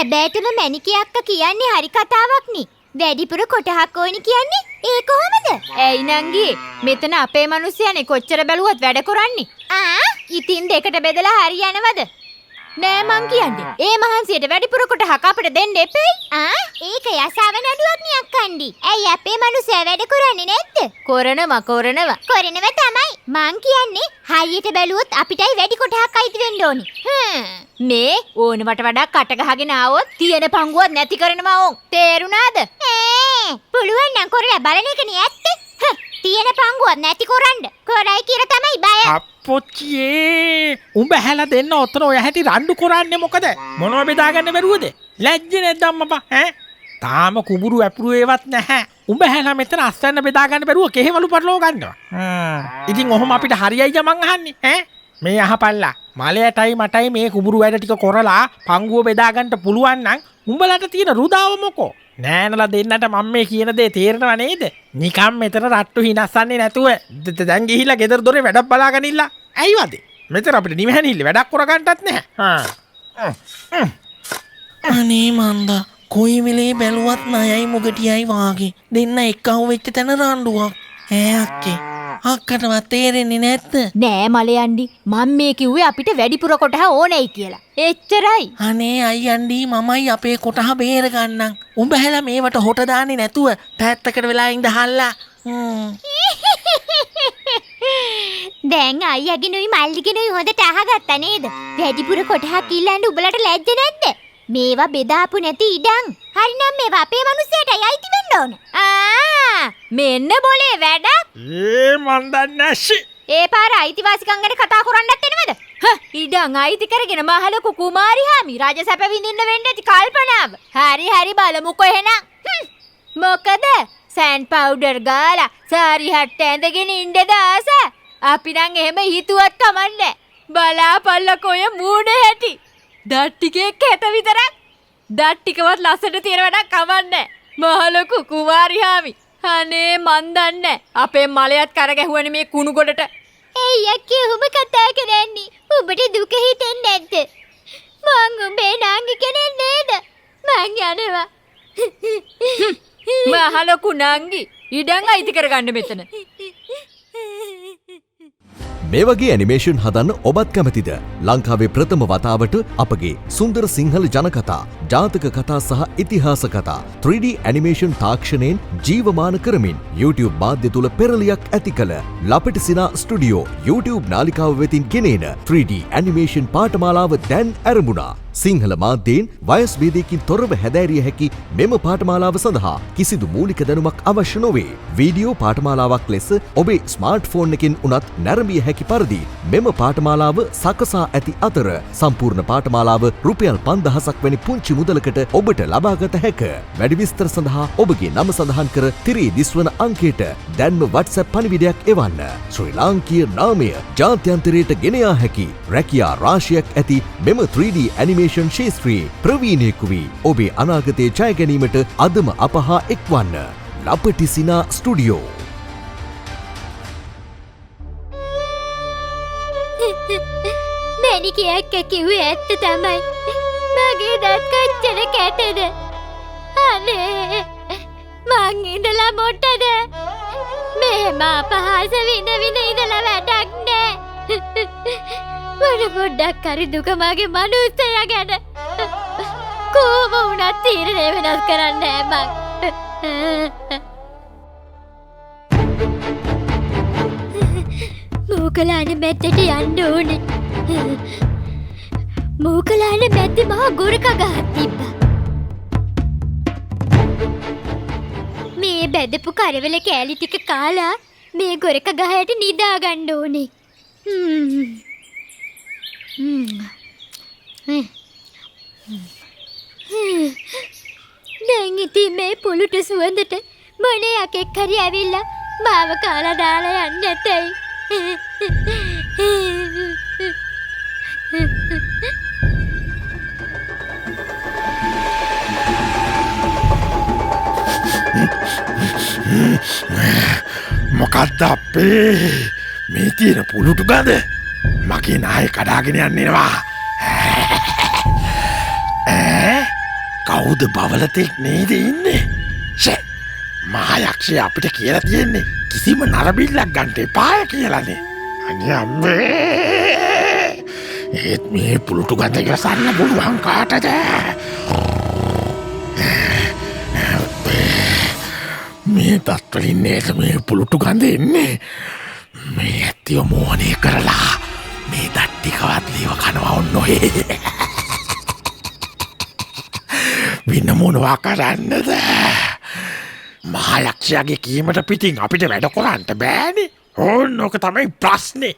සැබෑටම මැනිකේ අක්කා කියන්නේ හරි කතාවක් නේ. වැඩිපුර කොටහක් ඕනි කියන්නේ ඒ කොහොමද? ඇයි නංගි මෙතන අපේ මිනිස්සයනේ කොච්චර බැලුවත් වැඩ කරන්නේ. ඉතින් දෙකට බෙදලා හරියනවද? නෑ මං කියන්නේ. ඒ මහන්සියට වැඩිපුර කොටහක් අපිට දෙන්න එපෙයි. ඒක යසාව නඩුවක් නේ අක්කන්ඩි. ඇයි අපේ මිනිස්සයා වැඩ කරන්නේ නැද්ද? කරනවා. කරනව තමයි. මං කියන්නේ හයියට බැලුවොත් අපිටයි වැඩි කොටහක් අයිති වෙන්න ඕනි. මේ ඕනවට වඩා කට ගහගෙන ආවොත් තියෙන පංගුවත් නැති කරනවා ඕන්. තේරුණාද? පුළුවන් නම් කරලා බලන එකනේ ඇත්ත. තියෙන පංගුවත් නැති කරන්න. කරයි කියලා තමයි බය. අප්පොච්චියේ උඹ හැලා දෙන්න ඔතන ඔය හැටි රණ්ඩු කරන්නේ මොකද? මොනව බෙදාගන්න බැරුවද? ලැජ්ජේ නැද්ද අම්මපා? තාම කුඹුරු ඇපුරු ඒවත් නැහැ. උඹ හැලා මෙතන අස්සන්න බෙදාගන්න බැරුව කෙහෙවලු පටලව ගන්නවා. ඉතින් ඔහොම අපිට හරියයිද මං අහන්නේ? මේ අහපල්ලා. මලයටයි මටයි මේ කුඹුරු වැඩ ටික කරලා පංගුව බෙදාගන්න පුළුවන් නම් උඹලට තියෙන රුදාව මොකෝ? නෑනලා දෙන්නට මම මේ කියන දේ තේරෙනව නේද? නිකම් මෙතන රට්ටු හිනස්සන්නේ නැතුව දැන් ගිහිල්ලා ගෙදර දොරේ වැඩක් බලාගෙන ඉන්න. ඇයි වදේ? මෙතන අපිට නිවැරදිව වැඩක් කරගන්නත් නැහැ. අනේ මන්දා කොයි වෙලේ බැලුවත් නයයි මොගටියයි වාගේ දෙන්න එක්කහුව වෙච්ච තැන රණ්ඩුවක්. අක්කේ අක්කටවත් තේරෙන්නේ නැද්ද? නෑ මලයන්ඩි මම මේ කිව්වේ අපිට වැඩිපුර කොටහ ඕනයි කියලා. එච්චරයි. අනේ අයියන්ඩි මමයි අපේ කොටහ බේර ගන්නම්. උඹ හැලා මේවට හොට දාන්නේ නැතුව පැත්තකට වෙලා ඉඳහල්ලා. දැන් අයියාගෙනුයි මල්ලිගෙනුයි හොඳට අහගත්තා නේද? වැඩිපුර කොටහක් ඉල්ලන්න උඹලට ලැජ්ජ නැද්ද? මේවා බෙදාපු නැති ඉඩම්. හරිනම් මේවා අපේ මිනිස්සයාටයි අයිති වෙන්න ඕන. මෙන්න બોලේ වැඩක්. මන් දන්නේ නැෂි. ඒ පාර අයිතිවාසිකම් ගැන කතා කරන්නත් එනවද? ඉඩම් අයිති කරගෙන මහලොකු කුමාරි හාමි රජ සැප විඳින්න වෙන්න ඇති කල්පනාව. හරි බලමුකෝ එහෙනම්. මොකද සෑන් පවුඩර් ගාලා සාරි හට්ට ඇඳගෙන ඉන්නද ආස? අපි නම් එහෙම හිතුවත් කමන්නේ. බලාපල්ලකෝ ඔය මූණ හැටි. දත් ටිකේ කැත විතරක්. දත් ටිකවත් ලස්සට තියෙන වැඩක් කමන්නේ. මහලොකු කුමාරි හාමි. අනේ මන් දන්නේ අපේ මලයත් කරගැහුවනේ මේ කුණු ගොඩට. ඇයි අක්කේ ඔබ කතා කරන්නේ? ඔබට දුක හිතෙන්නේ නැද්ද? මං උඹේ නාංගි කෙනෙක් නේද? මං යනවා. මහලොකු නංගි ඉඩම් අයිති කරගන්න මෙතන. මේ වගේ ඇනිමේෂන් හදන්න ඔබත් කැමතිද? ලංකාවේ ප්‍රථම වතාවට අපගේ සුන්දර සිංහල ජනකතා, ජාතක කතා සහ ඉතිහාස කතා 3D ඇනිමේෂන් තාක්ෂණයෙන් ජීවමාන කරමින් YouTube මාධ්‍ය තුල පෙරලියක් ඇති කළ ලපටිසිනා ස්ටුඩියෝ YouTube නාලිකාව වෙතින් ගෙනෙන 3D ඇනිමේෂන් පාඨමාලාව දැන් ආරම්භුණා. සිංහල මාධ්‍යයෙන් වයස් භේදයකින් තොරව හැදෑරිය හැකි මෙම පාඨමාලාව සඳහා කිසිදු මූලික දැනුමක් අවශ්‍ය නොවේ. වීඩියෝ පාඨමාලාවක් ලෙස ඔබේ ස්මාර්ට්ෆෝන් එකෙන් උනත් නැරඹිය හැකි පරිදි මෙම පාඨමාලාව සකසා ඇති අතර සම්පූර්ණ පාඨමාලාව රුපියල් 5000ක් වැනි පුංචි මුදලකට ඔබට ලබාගත හැක. වැඩි විස්තර සඳහා ඔබගේ නම සඳහන් කර තිරේ දිස්වන අංකයට දැන්ම WhatsApp පණිවිඩයක් එවන්න. ශ්‍රී ලාංකීය නාමය ජාත්‍යන්තරයට ගෙන යා හැකි රැකියා රාශියක් ඇති මෙම 3D ඇනිමේෂන් ශාස්ත්‍රයේ ප්‍රවීණයෙකු වී ඔබේ අනාගතයේ ජය ගැනීමට අදම අප හා එක්වන්න. ලපටිසිනා ස්ටුඩියෝ. මැනිකේ අක්කා කිව්වේ ඇත්ත තමයි. මගේ දත් කච්චර කැටද? අනේ මං ඉඳලා මොටද? මෙහෙම අපහාස විඳ ඉඳලා වැඩක් නෑ. පොඩ්ඩක් හරි දුක මගේ මනුස්සයා ගැන. කොහොම වුණත් තීරණය වෙනස් කරන්නේ නෑ මං. මූකලාන මැද්දට යන්න ඕනේ. මූකලාන මැද්දේ මහා ගොරක ගහක් තිබ්බා. මේ බැදපු කරවල කෑලි ටික කාලා මේ ගොරක ගහයට නිදා ගන්න ඕනේ. දැන් ඉතින් මේ පුළුට සුවඳට මොනයක් එක් හරි ඇවිල්ලා මාව කාලා දාලා යන්න නැතයි. මොකද්ද අපේ මේ තියෙන පුළුටු ගඳ? මගේ නාය කඩාගෙන යන්නේනවා. කවුද බවලතෙක් නේද ඉන්නේ? ෂේ මහයක්ෂය අපිට කියලා තියෙන්නේ කිසිම නරබිල්ලක් ගන්ට එපාය කියලානේ. අනේ අම්මේ ඒත් මේ පුළුටු ගඳ ඉවසන්න පුළුවන් කාටද? මේ දත්වලින් නේද මේ පුළුටු ගඳ එන්නේ? මේ ඇත්තිව මෝහනය කරලා මේ දට්ටිකවත් ලීව කනවා ඔන්නොහේ. වෙන මොනවා කරන්නද? මහයක්ෂයාගේ කීමට පිටින් අපිට වැඩ කොරන්ට බෑනේ. ඕන්න ඕක තමයි ප්‍රශ්නේ.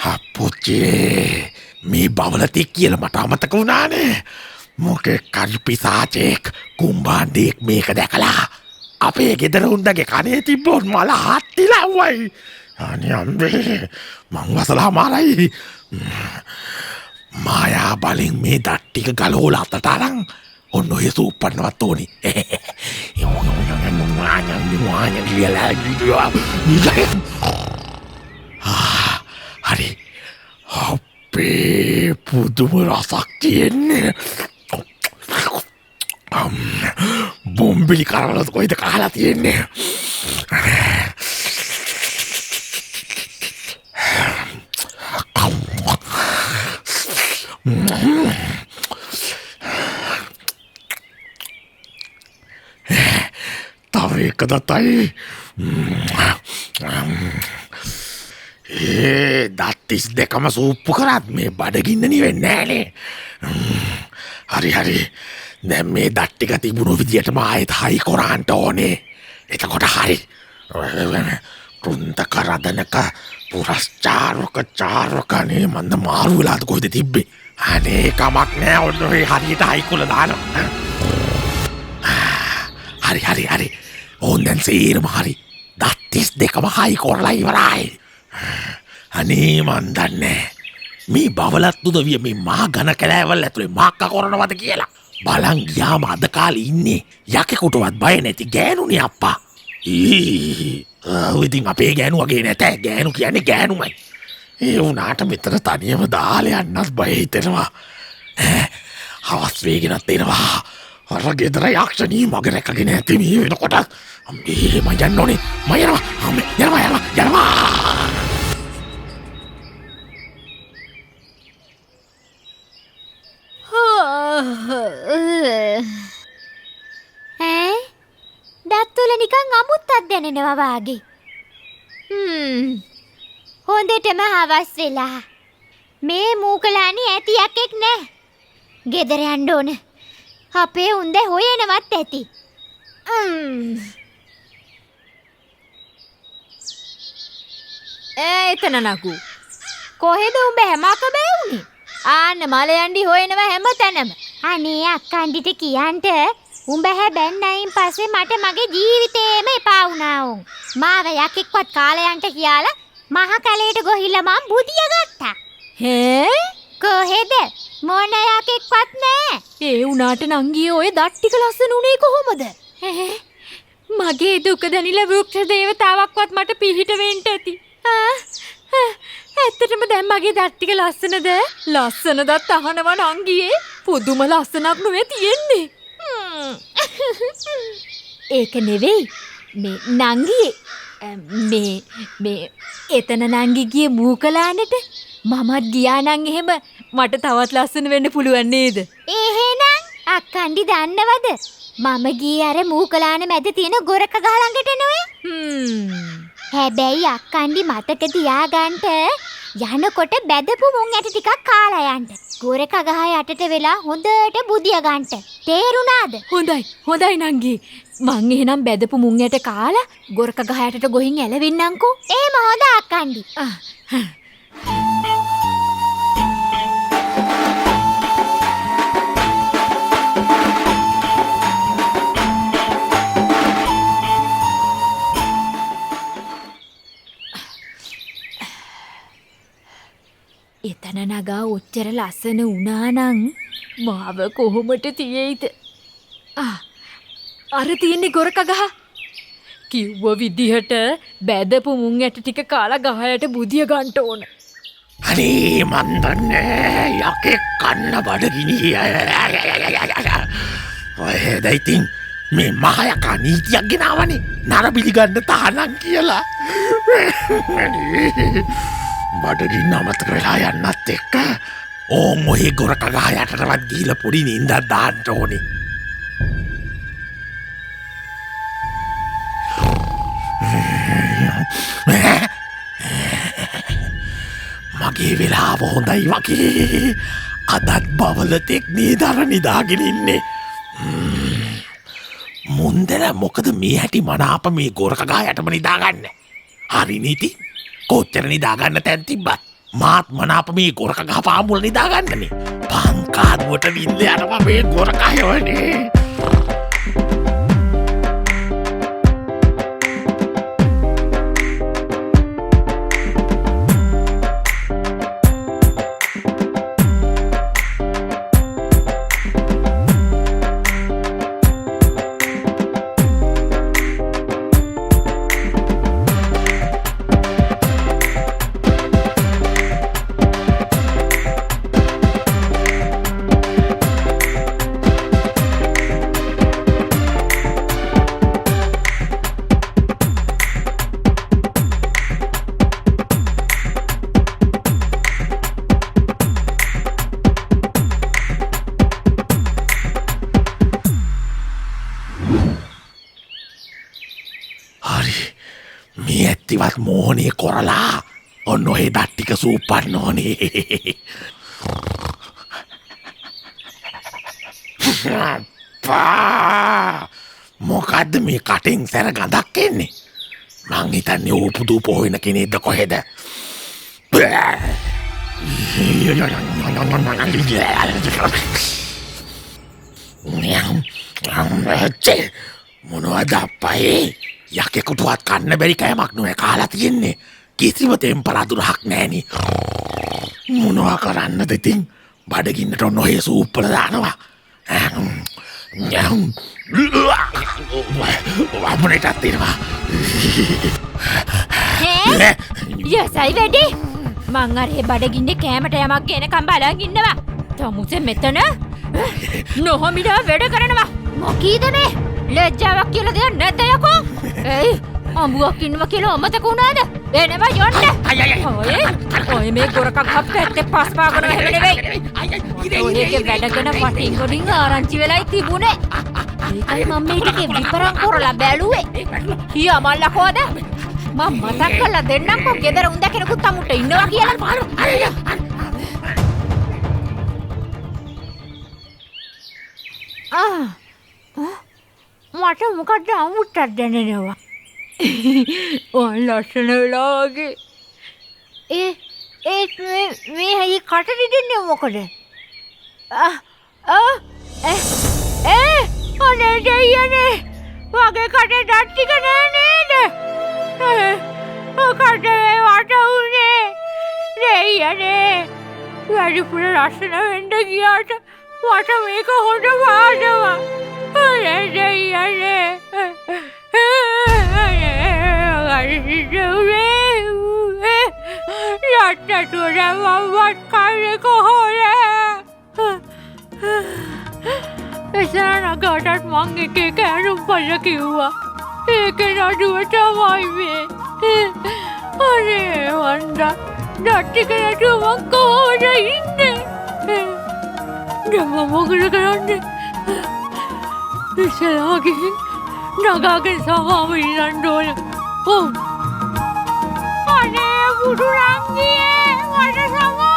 හප්පුච්චේ මේ බවලතෙක් කියලා මට අමතක වුණානේ. මොකේ කල්පිසාචෙක් කුම්බාණ්ඩෙක් මේක දැකලා අපේ ගෙදර උන්දගේ කනේ තිබ්බොත් මල හත්තිලව්වයි. අනේ අම්බේ මං වසලා මාරයි. මායා බලෙන් මේ දට්ටික ගලෝල අතට අරන් ඔන්න ඔය සූප්පන්නවත් ඕනි. හරි අපේ පුදුම රසක් තියෙන්නේ. බොම්බිලි කරලත් කොයිද කාලා තියෙන්නේ. තව එක දතයි. දත්තිස් දෙකම සූප්පු කරත් මේ බඩගින්න නිවෙන්නේ නෑනේ. හරි හරි දැන් මේ දට්ටික තිබුණු විදියටම ආයෙත් හයි කොරාන්ට ඕනේ. එතකොට හරි. රුන්දක රදනක පුරස්චාරක චාරකනේ මන්ද මාරු වෙලාද කොයිද තිබ්බේ? අනේ කමක් නෑ ඔන්න ඔය හරියට හයිකුල දානවා. හරි හරි හරි ඕන් දැන් සේරම හරි. දත්තිස් දෙකම හයි කොරලා ඉවරයි. අනේ මන් දන්නේ මේ බවලත් උදවිය මේ මහා ඝන කැලෑවල් ඇතුලේ මාක්කා කරනවද කියලා. බලන් ගියාම අද කාලේ ඉන්නේ යකෙකුටවත් බය නැති ගෑනුනේ අප්පා. ඉතින් අපේ ගෑනු වගේ නැතෑ. ගෑනු කියන්නේ ගෑනුමයි. ඒ වුණාට මෙතන තනියම දාලා යන්නත් බය හිතෙනවා. හවස් වේගෙනත් එනවා. අර ගෙදර යක්ෂණී මග රැකගෙන ඇති මේ වෙනකොට අම්මේ මම යන්න ඕනේ. මම යනවා. අම්මේ යනවා. ඈ දත්වල නිකන් අමුත්තක් දැනෙනවා වාගේ. හොඳටම හවස් වෙලා. මේ මූකලානි ඇති යකෙක් නෑ. ගෙදර යන්න ඕන. අපේ උන්ද හොයනවත් ඇති. එතන නකු කොහෙද උඹ හැමක බෑවුනේ? ආන්න මලයන්ඩි හොයනව හැම තැනම. අනේ අක්කන්ඩිට කියන්ට උඹ හැබැන්නයින් පස්සේ මට මගේ ජීවිතේම එපා වුණා උන්. මාව යකෙක්වත් කාලයන්ට කියලා මහ කැලේට ගොහිල්ලා මං බුදිය ගත්තා. හේ? කොහෙද? මොන යකෙක්වත් නෑ. ඒ උනාට නංගිය ඔය දට්ටික ලස්සන උනේ කොහොමද? මගේ දුක දැනිලා වෘක්ෂ දේවතාවක්වත් මට පිහිට වෙන්න ඇති. ඇත්තටම දැන් මගේ දට්ටික ලස්සනද? ලස්සනදත් අහනවා නංගියේ. පුදුම ලස්සනක් නෙවෙයි තියෙන්නේ. ඒක නෙවෙයි. මේ නංගියේ මේ එතන නංගි ගියේ මූකලානට මමත් ගියා නම් එහෙම මට තවත් ලස්සන වෙන්න පුළුවන් නේද? එහෙනම් අක්කන්ඩි දන්නවද? මම ගියේ අර මූකලාන මැද තියෙන ගොරක ගහ ළඟට නෙවෙයි. හැබැයි අක්කන්ඩි මතක තියාගන්න යනකොට බැදපු මුං ඇට ටිකක් කාලා යන්න. ගොරක ගහ යටට වෙලා හොඳට බුදිය ගන්න. තේරුණාද? හොඳයි නංගි. මං එහෙනම් බැදපු මුං ඇට කාලා ගොරක ගහ යටට ගොහින් ඇලවෙන්නම්කෝ. එහෙම හොඳ අක්කන්ඩි. එතන නගා ඔච්චර ලස්සන වුණා නම් මාව කොහොමද තියෙයිද? අර තියෙන්නේ ගොරක ගහ. කිව්ව විදිහට බැදපු මුං ඇට ටික කාලා ගහයට බුදිය ගන්න ඕන. අනේ මන්දන්නේ යකෙක් කන්න බඩගිනි ඔය දැයිතින් මේ මහයකා නීතියක් ගෙනාවනේ නරබිලි ගන්න තහනම් කියලා බඩගින්න අමතක වෙලා යන්නත් එක්ක ඕන් ඔහේ ගොරකගා යටටවත් ගීල පොඩි නින්දක් දාන්න ඕනේ මගේ වෙලාව හොඳයි වගේ අදත් බවලතෙක් නීදර නිදාගෙන ඉන්නේ මුන්දර මොකද මේ හැටි මනාප මේ ගොරකගා යටම නිදාගන්න හරි නීති කොච්චර නිදාගන්න තැන් තිබ්බත් මාත් මනාප මේ ගොරකගා පාමුල නිදාගන්නනේ පංකාදුවට විල්ල යනවා මේ ගොරකයවනේ මේ ඇත්තිවත් මෝහනය කොරලා ඔන්න ඔහේ දට්ටික සූපන්න ඕනේ මොකක්ද මේ කටින් සැර ගඳක් එන්නේ මං හිතන්නේ ඕපුදූ පොහොයන කෙනෙක්ද කොහෙද මොනවද අප්පයේ යකෙකුටුවත් කන්න බැරි කෑමක් නොය කාලා තියෙන්නේ කිසිම තෙම්පරාදුරහක් නෑනි මොනවා කරන්නද ඉතින් බඩගින්නට නොහේ සූප්පල දානවා වමනටත් තියෙනවා යසයි වැඩි මං අරේ බඩගින්නේ කෑමට යමක් එනකම් බලන් ඉන්නවා තමුසේ මෙතන නොහොමිඩා වැඩ කරනවා මොකීද මේ ලැජ්ජාවක් කියලා දෙයක් නැද්ද යකෝ එයි අඹුවක් ඉන්නවා කියලා අමතක වුණාද එනවා යන්න ඔය මේ ගොරකක් හප් පැත්තේ පස් පාගන හැම නෙවෙයි ඔයගේ වැඩගෙන පටින් ගොඩින් ආරංචි වෙලයි තිබුණේ ඒකයි මම මේ ටිකේ විපරම් කරලා බැලුවේ කීයා මල්ලකෝද මම මතක් කරලා දෙන්නම්කෝ ගෙදර උන්ද කෙනෙකුත් තමුට ඉන්නවා කියලා මට මොකක්ද අමුත්තක් දැනෙනවා ඔන් ලස්සන වෙලා වගේ මේ හැයි කට රිදෙන්නේ මොකද අනේ දෙයියනේ වගේ කටේ දත් ටික නෑ නේද කටේ වට උනේ දෙයියනේ වැඩිපුර ලස්සන වෙන්න ගියාට මට මේක හොඳ පාඩවා අනේ දෙයියනේ යට්ටටුර මම්වත් කන්නේ කොහොමද එසාන ගාටත් මං එකේ කෑනුම් පල්ල කිව්වා ඒක නඩුව තමයි මේ අනේ වන්දා දත්තික නැතුව මං කොහොමද ඉන්නේ දැන් මම මොකද කරන්නේ ඉස්සරහා ගිහින් නගාගෙන සමාව ඉන්නන්න ඕන අනේ බුදු රංගියේ මට සමාව